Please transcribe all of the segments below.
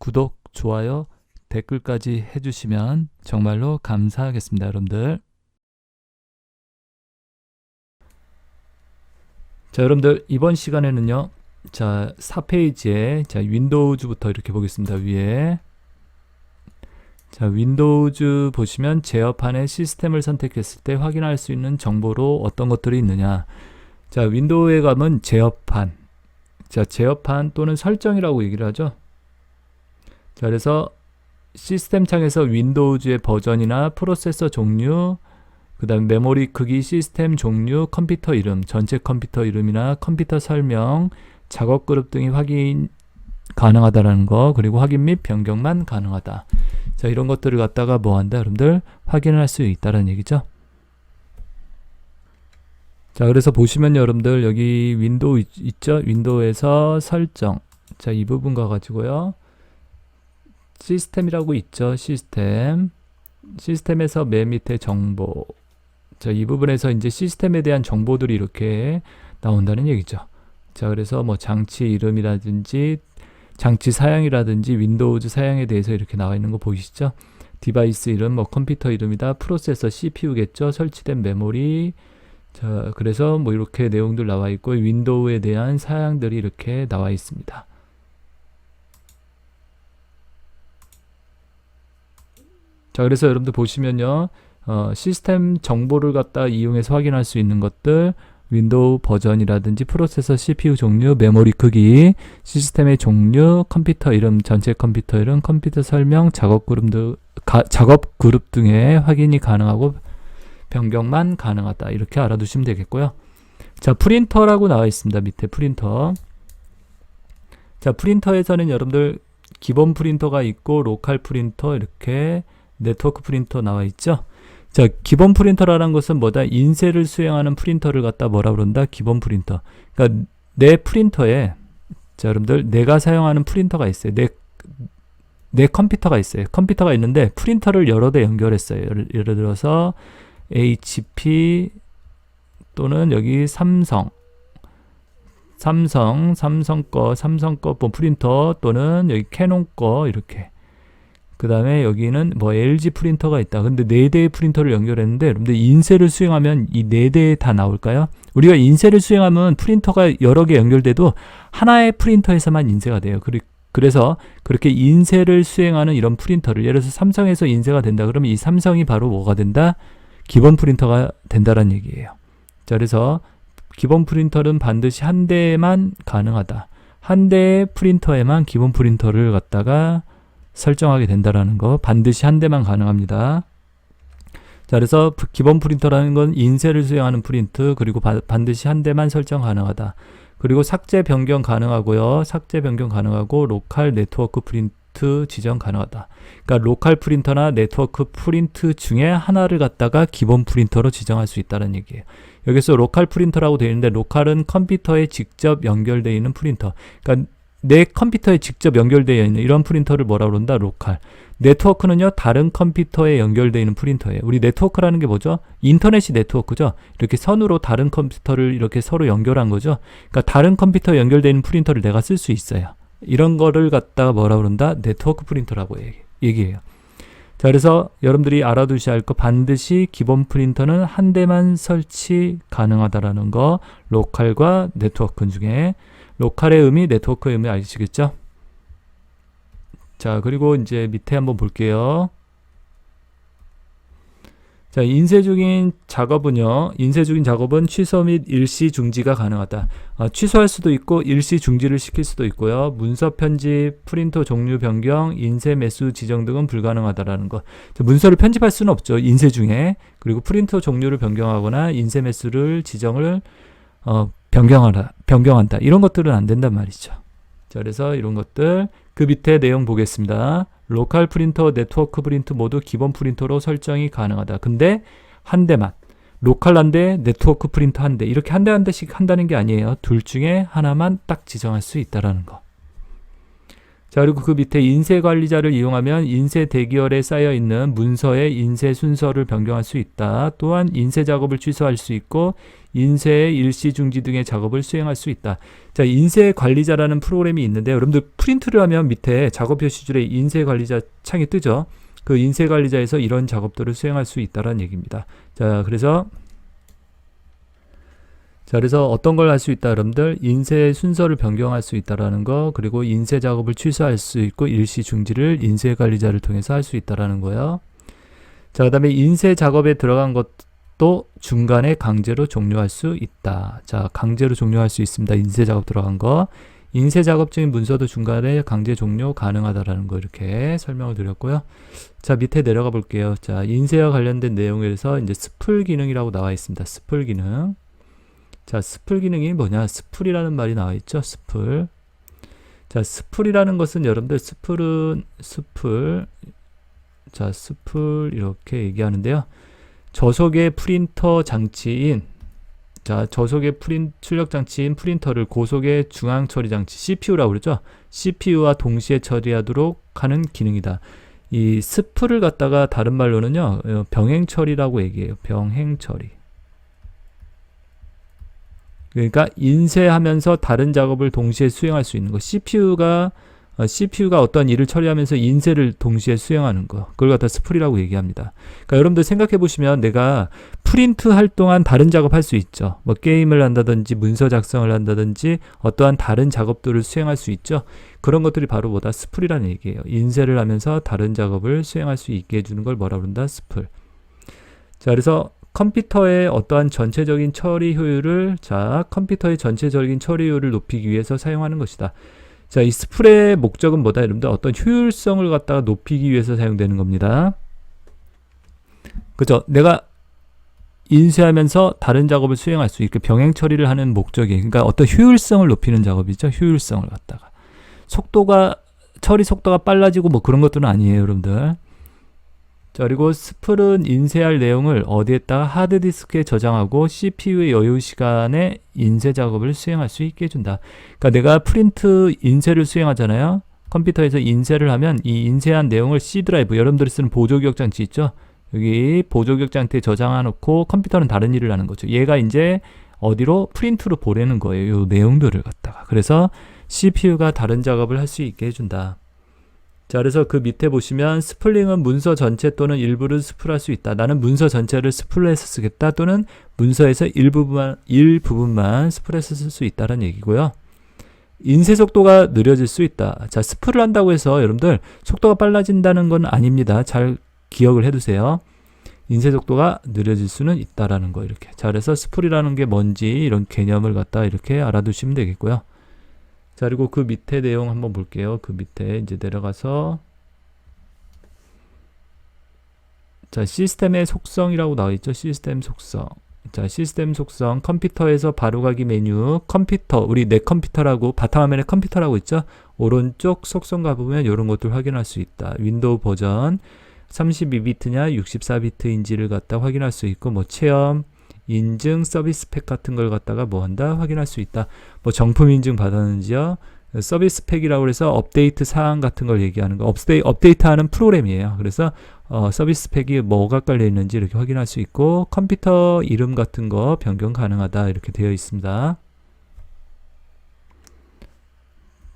구독, 좋아요, 댓글까지 해주시면 정말로 감사하겠습니다, 여러분들. 자, 여러분들 이번 시간에는요, 자 4페이지에 자 윈도우즈부터 이렇게 보겠습니다. 위에 자 윈도우즈 보시면 제어판의 시스템을 선택했을 때 확인할 수 있는 정보로 어떤 것들이 있느냐. 자 윈도우에 가면 제어판, 자 제어판 또는 설정이라고 얘기를 하죠. 자 그래서 시스템 창에서 윈도우즈의 버전이나 프로세서 종류, 그 다음에 메모리 크기, 시스템 종류, 컴퓨터 이름, 전체 컴퓨터 이름이나 컴퓨터 설명, 작업 그룹 등이 확인 가능하다라는 거, 그리고 확인 및 변경만 가능하다. 자 이런 것들을 갖다가 뭐 한다 여러분들 확인을 할 수 있다는 얘기죠. 자 그래서 보시면 여러분들 여기 윈도우 있죠. 윈도우에서 설정, 자 이 부분 가가지고요 시스템이라고 있죠. 시스템에서 맨 밑에 정보, 자 이 부분에서 이제 시스템에 대한 정보들이 이렇게 나온다는 얘기죠. 자 그래서 뭐 장치 이름이라든지 장치 사양이라든지 윈도우즈 사양에 대해서 이렇게 나와 있는 거 보이시죠? 디바이스 이름, 뭐 컴퓨터 이름이다, 프로세서 CPU겠죠, 설치된 메모리. 자 그래서 뭐 이렇게 내용들 나와 있고 윈도우에 대한 사양들이 이렇게 나와 있습니다. 자 그래서 여러분들 보시면요 시스템 정보를 갖다 이용해서 확인할 수 있는 것들, 윈도우 버전이라든지 프로세서 CPU 종류, 메모리 크기, 시스템의 종류, 컴퓨터 이름, 전체 컴퓨터 이름, 컴퓨터 설명, 작업 그룹 등의 확인이 가능하고 변경만 가능하다. 이렇게 알아두시면 되겠고요. 자 프린터라고 나와 있습니다. 밑에 프린터. 자 프린터에서는 여러분들 기본 프린터가 있고 로컬 프린터, 이렇게 네트워크 프린터 나와 있죠. 자 기본 프린터라는 것은 뭐다? 인쇄를 수행하는 프린터를 갖다 뭐라 그런다? 기본 프린터. 그러니까 내 프린터에, 자 여러분들 내가 사용하는 프린터가 있어요. 내 컴퓨터가 있어요. 컴퓨터가 있는데 프린터를 여러 대 연결했어요. 예를 들어서 HP 또는 여기 삼성 거 뭐 프린터, 또는 여기 캐논 거 이렇게. 그 다음에 여기는 뭐 LG 프린터가 있다. 근데 4대의 프린터를 연결했는데 여러분들 인쇄를 수행하면 이 4대 다 나올까요? 우리가 인쇄를 수행하면 프린터가 여러 개 연결돼도 하나의 프린터에서만 인쇄가 돼요. 그래서 그렇게 인쇄를 수행하는 이런 프린터를, 예를 들어서 삼성에서 인쇄가 된다 그러면 이 삼성이 바로 뭐가 된다? 기본 프린터가 된다는 얘기예요. 자 그래서 기본 프린터는 반드시 한 대만 가능하다. 한 대의 프린터에만 기본 프린터를 갖다가 설정하게 된다라는 거, 반드시 한 대만 가능합니다. 자 그래서 기본 프린터라는 건 인쇄를 수행하는 프린트, 그리고 반드시 한 대만 설정 가능하다. 그리고 삭제 변경 가능하고요. 삭제 변경 가능하고 로컬 네트워크 프린트 지정 가능하다. 그러니까 로컬 프린터나 네트워크 프린트 중에 하나를 갖다가 기본 프린터로 지정할 수 있다는 얘기예요. 여기서 로컬 프린터라고 되어 있는데 로컬은 컴퓨터에 직접 연결되어 있는 프린터. 그러니까 내 컴퓨터에 직접 연결되어 있는 이런 프린터를 뭐라 그런다? 로컬. 네트워크는요 다른 컴퓨터에 연결되어 있는 프린터예요. 우리 네트워크라는 게 뭐죠? 인터넷이 네트워크죠. 이렇게 선으로 다른 컴퓨터를 이렇게 서로 연결한 거죠. 그러니까 다른 컴퓨터에 연결되어 있는 프린터를 내가 쓸 수 있어요. 이런 거를 갖다가 뭐라 그런다? 네트워크 프린터라고 얘기해요. 자 그래서 여러분들이 알아두셔야 할 거, 반드시 기본 프린터는 한 대만 설치 가능하다라는 거, 로컬과 네트워크 중에 로컬의 의미, 네트워크의 의미 아시겠죠? 자 그리고 이제 밑에 한번 볼게요. 자 인쇄 중인 작업은 취소 및 일시 중지가 가능하다. 취소할 수도 있고 일시 중지를 시킬 수도 있고요. 문서 편집, 프린터 종류 변경, 인쇄 매수 지정 등은 불가능하다라는 거. 자, 문서를 편집할 수는 없죠, 인쇄 중에. 그리고 프린터 종류를 변경하거나 인쇄 매수를 지정을 변경한다. 이런 것들은 안 된단 말이죠. 자 그래서 이런 것들, 그 밑에 내용 보겠습니다. 로컬 프린터, 네트워크 프린터 모두 기본 프린터로 설정이 가능하다. 근데 한 대만, 로컬 한 대, 네트워크 프린터 한 대, 이렇게 한 대 한 대씩 한다는 게 아니에요. 둘 중에 하나만 딱 지정할 수 있다라는 거. 자 그리고 그 밑에 인쇄 관리자를 이용하면 인쇄 대기열에 쌓여 있는 문서의 인쇄 순서를 변경할 수 있다. 또한 인쇄 작업을 취소할 수 있고 인쇄, 일시 중지 등의 작업을 수행할 수 있다. 자, 인쇄 관리자라는 프로그램이 있는데 여러분들 프린트를 하면 밑에 작업 표시줄에 인쇄 관리자 창이 뜨죠. 그 인쇄 관리자에서 이런 작업들을 수행할 수 있다는 얘기입니다. 그래서 어떤 걸 할 수 있다, 여러분들? 인쇄 순서를 변경할 수 있다라는 거, 그리고 인쇄 작업을 취소할 수 있고 일시 중지를 인쇄 관리자를 통해서 할 수 있다라는 거예요. 자, 그다음에 인쇄 작업에 들어간 것도 중간에 강제로 종료할 수 있다. 자, 강제로 종료할 수 있습니다. 인쇄 작업 들어간 거. 인쇄 작업 중인 문서도 중간에 강제 종료 가능하다라는 거 이렇게 설명을 드렸고요. 자, 밑에 내려가 볼게요. 자, 인쇄와 관련된 내용에서 이제 스풀 기능이라고 나와 있습니다. 스풀 기능. 자, 스풀 기능이 뭐냐? 스풀이라는 말이 나와 있죠. 스풀. 자, 스풀이라는 것은 여러분들 스풀 이렇게 얘기하는데요. 저속의 프린터 장치인 저속의 출력 장치인 프린터를 고속의 중앙 처리 장치 CPU라고 그러죠. CPU와 동시에 처리하도록 하는 기능이다. 이 스풀을 갖다가 다른 말로는요, 병행 처리라고 얘기해요. 병행 처리. 그러니까 인쇄하면서 다른 작업을 동시에 수행할 수 있는 거. CPU가 어떤 일을 처리하면서 인쇄를 동시에 수행하는 거. 그걸 갖다 스풀이라고 얘기합니다. 그러니까 여러분들 생각해 보시면 내가 프린트 할 동안 다른 작업할 수 있죠. 뭐 게임을 한다든지 문서 작성을 한다든지 어떠한 다른 작업들을 수행할 수 있죠. 그런 것들이 바로 뭐다? 스풀이라는 얘기예요. 인쇄를 하면서 다른 작업을 수행할 수 있게 해주는 걸 뭐라고 그런다? 스풀. 자, 그래서 컴퓨터의 어떠한 전체적인 처리 효율을 높이기 위해서 사용하는 것이다. 자, 이 스풀의 목적은 뭐다? 여러분들 어떤 효율성을 갖다가 높이기 위해서 사용되는 겁니다. 그죠? 내가 인쇄하면서 다른 작업을 수행할 수 있게 병행 처리를 하는 목적이, 그러니까 어떤 효율성을 높이는 작업이죠. 효율성을 갖다가. 처리 속도가 빨라지고 뭐 그런 것들은 아니에요, 여러분들. 자, 그리고 스풀은 인쇄할 내용을 어디에다가 하드디스크에 저장하고 CPU의 여유 시간에 인쇄 작업을 수행할 수 있게 해준다. 그러니까 내가 인쇄를 수행하잖아요. 컴퓨터에서 인쇄를 하면 이 인쇄한 내용을 C 드라이브, 여러분들이 쓰는 보조기억 장치 있죠? 여기 보조기억 장치에 저장해 놓고 컴퓨터는 다른 일을 하는 거죠. 얘가 이제 어디로? 프린트로 보내는 거예요. 이 내용들을 갖다가. 그래서 CPU가 다른 작업을 할 수 있게 해준다. 자, 그래서 그 밑에 보시면 스플링은 문서 전체 또는 일부를 스플할 수 있다. 나는 문서 전체를 스플해서 쓰겠다. 또는 문서에서 일부분만 스플해서 쓸 수 있다는 얘기고요. 인쇄 속도가 느려질 수 있다. 자, 스플을 한다고 해서 여러분들 속도가 빨라진다는 건 아닙니다. 잘 기억을 해두세요. 인쇄 속도가 느려질 수는 있다라는 거 이렇게. 자, 그래서 스플이라는 게 뭔지 이런 개념을 갖다 이렇게 알아두시면 되겠고요. 자, 그리고 그 밑에 내용 한번 볼게요. 그 밑에 이제 내려가서 자, 시스템의 속성이라고 나와 있죠. 시스템 속성. 자, 시스템 속성, 컴퓨터에서 바로가기 메뉴, 우리 내 컴퓨터라고 바탕화면에 컴퓨터라고 있죠. 오른쪽 속성 가보면 이런 것들 확인할 수 있다. 윈도우 버전 32비트냐 64비트인지를 갖다 확인할 수 있고, 뭐 체험, 인증, 서비스 팩 같은 걸 갖다가 뭐 한다? 확인할 수 있다. 뭐 정품 인증 받았는지요. 서비스 팩이라고 해서 업데이트 사항 같은 걸 얘기하는 거. 업데이트하는 프로그램이에요. 그래서 서비스 팩이 뭐가 깔려 있는지 이렇게 확인할 수 있고, 컴퓨터 이름 같은 거 변경 가능하다 이렇게 되어 있습니다.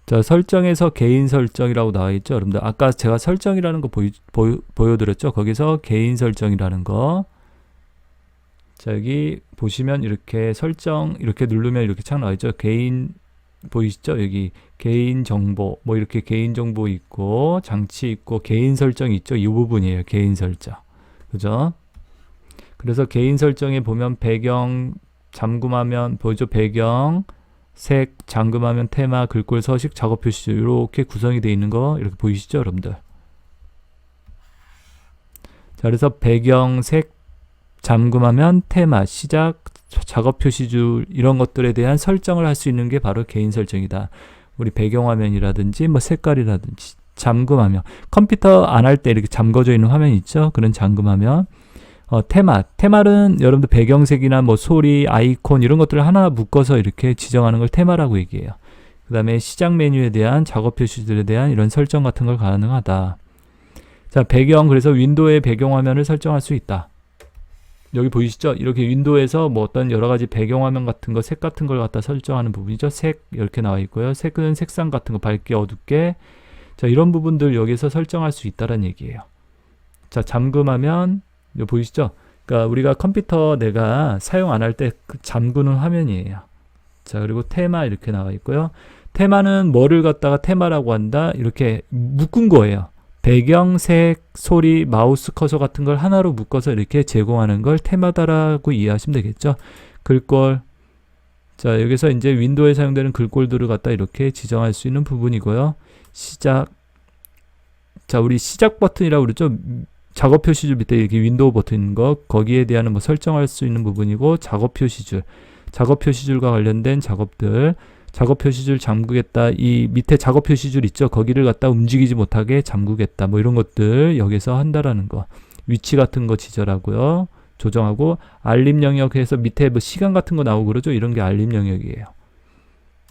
자, 설정에서 개인 설정이라고 나와 있죠. 여러분들 아까 제가 설정이라는 거 보여드렸죠. 거기서 개인 설정이라는 거. 자, 여기 보시면 이렇게 설정 이렇게 누르면 이렇게 창 나와 있죠. 개인 보이시죠? 여기 개인 정보 뭐 이렇게 개인 정보 있고 장치 있고 개인 설정 있죠. 이 부분이에요. 개인 설정. 그죠? 그래서 개인 설정에 보면 배경 잠금화면 보이죠? 배경 색 잠금화면 테마 글꼴 서식 작업 표시 이렇게 구성이 되어 있는 거 이렇게 보이시죠, 여러분들? 자, 그래서 배경 색 잠금화면 테마 시작 작업 표시줄 이런 것들에 대한 설정을 할 수 있는 게 바로 개인 설정이다. 우리 배경화면이라든지 뭐 색깔이라든지 잠금화면, 컴퓨터 안 할 때 이렇게 잠궈져 있는 화면 있죠. 그런 잠금화면. 테마는 여러분들 배경색이나 뭐 소리, 아이콘 이런 것들을 하나 묶어서 이렇게 지정하는 걸 테마라고 얘기해요. 그 다음에 시작 메뉴에 대한 작업 표시들에 대한 이런 설정 같은 걸 가능하다. 자, 그래서 윈도우의 배경화면을 설정할 수 있다. 여기 보이시죠? 이렇게 윈도우에서 뭐 어떤 여러 가지 배경화면 같은 거, 색 같은 걸 갖다 설정하는 부분이죠. 색 이렇게 나와 있고요. 색은 색상 같은 거 밝게 어둡게. 자, 이런 부분들 여기서 설정할 수 있다는 얘기예요. 자, 잠금하면 여기 보이시죠? 그러니까 우리가 컴퓨터 내가 사용 안 할 때 잠그는 화면이에요. 자, 그리고 테마 이렇게 나와 있고요. 테마는 뭐를 갖다가 테마라고 한다? 이렇게 묶은 거예요. 배경, 색, 소리, 마우스 커서 같은 걸 하나로 묶어서 이렇게 제공하는 걸 테마다라고 이해하시면 되겠죠. 글꼴. 자, 여기서 이제 윈도우에 사용되는 글꼴들을 갖다 이렇게 지정할 수 있는 부분이고요. 시작. 자, 우리 시작 버튼이라고 그러죠. 작업 표시줄 밑에 이렇게 윈도우 버튼인 거, 거기에 대한 뭐 설정할 수 있는 부분이고, 작업 표시줄. 작업 표시줄과 관련된 작업들. 작업 표시줄 잠그겠다. 이 밑에 작업 표시줄 있죠. 거기를 갖다 움직이지 못하게 잠그겠다. 뭐 이런 것들 여기서 한다라는 거. 위치 같은 거 지정하고요. 조정하고 알림 영역에서 밑에 뭐 시간 같은 거 나오고 그러죠. 이런 게 알림 영역이에요.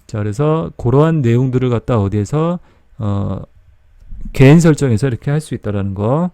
자, 그래서 그러한 내용들을 갖다 어디에서 개인 설정에서 이렇게 할 수 있다라는 거.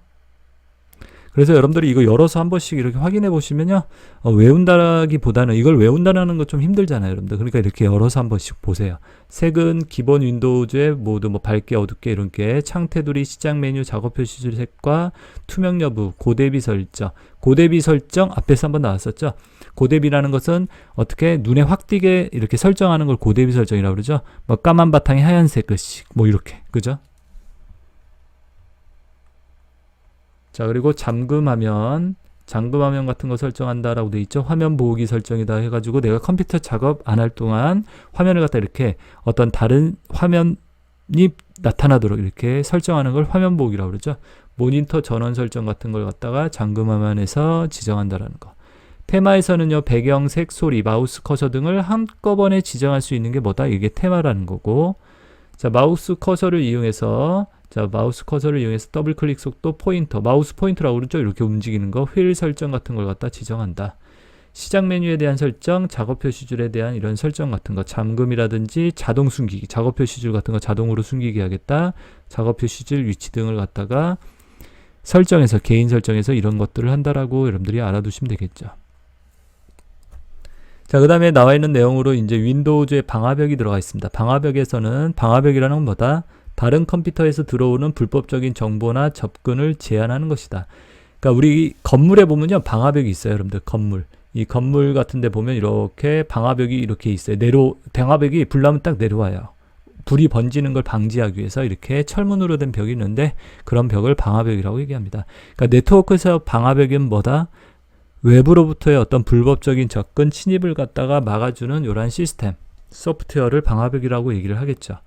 그래서 여러분들이 이거 열어서 한 번씩 이렇게 확인해 보시면요. 외운다기보다는 이걸 외운다는 거 좀 힘들잖아요, 여러분들. 그러니까 이렇게 열어서 한 번씩 보세요. 색은 기본 윈도우즈에 모두 뭐 밝게 어둡게 이렇게 창테두리 시작 메뉴 작업 표시줄 색과 투명 여부 고대비 설정. 고대비 설정 앞에서 한번 나왔었죠. 고대비라는 것은 어떻게 눈에 확 띄게 이렇게 설정하는 걸 고대비 설정이라고 그러죠. 뭐 까만 바탕에 하얀색 글씨 뭐 이렇게. 그죠? 자, 그리고 잠금화면 같은 거 설정한다라고 돼 있죠. 화면 보호기 설정이다 해가지고 내가 컴퓨터 작업 안 할 동안 화면을 갖다 이렇게 어떤 다른 화면이 나타나도록 이렇게 설정하는 걸 화면 보호기라고 그러죠. 모니터 전원 설정 같은 걸 갖다가 잠금화면에서 지정한다라는 거. 테마에서는요, 배경색, 소리, 마우스 커서 등을 한꺼번에 지정할 수 있는 게 뭐다? 이게 테마라는 거고. 자, 마우스 커서를 이용해서 더블 클릭 속도 포인터, 마우스 포인터라고 그러죠. 이렇게 움직이는 거, 휠 설정 같은 걸 갖다 지정한다. 시작 메뉴에 대한 설정, 작업 표시줄에 대한 이런 설정 같은 거, 잠금이라든지 자동 숨기기, 작업 표시줄 같은 거 자동으로 숨기게 하겠다. 작업 표시줄 위치 등을 갖다가 설정해서, 개인 설정해서 이런 것들을 한다라고 여러분들이 알아두시면 되겠죠. 자, 그 다음에 나와 있는 내용으로 이제 윈도우즈의 방화벽이 들어가 있습니다. 방화벽에서는, 방화벽이라는 건 뭐다? 다른 컴퓨터에서 들어오는 불법적인 정보나 접근을 제한하는 것이다. 그러니까 우리 건물에 보면요, 방화벽이 있어요, 여러분들. 건물. 이 건물 같은 데 보면 이렇게 방화벽이 이렇게 있어요. 방화벽이 불 나면 딱 내려와요. 불이 번지는 걸 방지하기 위해서 이렇게 철문으로 된 벽이 있는데 그런 벽을 방화벽이라고 얘기합니다. 그러니까 네트워크에서 방화벽은 뭐다? 외부로부터의 어떤 불법적인 접근, 침입을 갖다가 막아주는 이러한 시스템, 소프트웨어를 방화벽이라고 얘기를 하겠죠.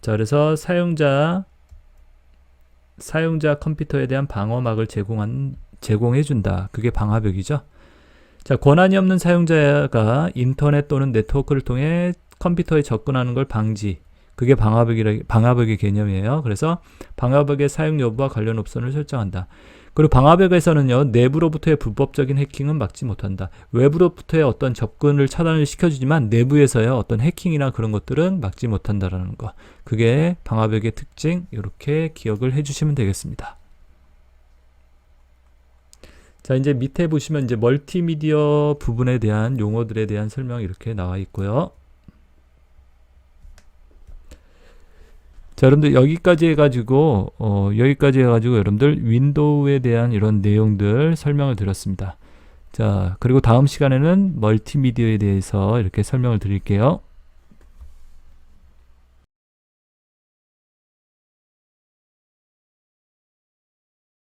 자, 그래서 사용자 컴퓨터에 대한 방어막을 제공해준다. 그게 방화벽이죠. 자, 권한이 없는 사용자가 인터넷 또는 네트워크를 통해 컴퓨터에 접근하는 걸 방지. 그게 방화벽의 개념이에요. 그래서 방화벽의 사용 여부와 관련 옵션을 설정한다. 그리고 방화벽에서는요, 내부로부터의 불법적인 해킹은 막지 못한다. 외부로부터의 어떤 접근을 차단을 시켜주지만 내부에서의 어떤 해킹이나 그런 것들은 막지 못한다라는 거. 그게 방화벽의 특징. 이렇게 기억을 해주시면 되겠습니다. 자, 이제 밑에 보시면 이제 멀티미디어 부분에 대한 용어들에 대한 설명이 이렇게 나와 있고요. 자, 여러분들 여기까지 해가지고 여러분들 윈도우에 대한 이런 내용들 설명을 드렸습니다. 자, 그리고 다음 시간에는 멀티미디어에 대해서 이렇게 설명을 드릴게요.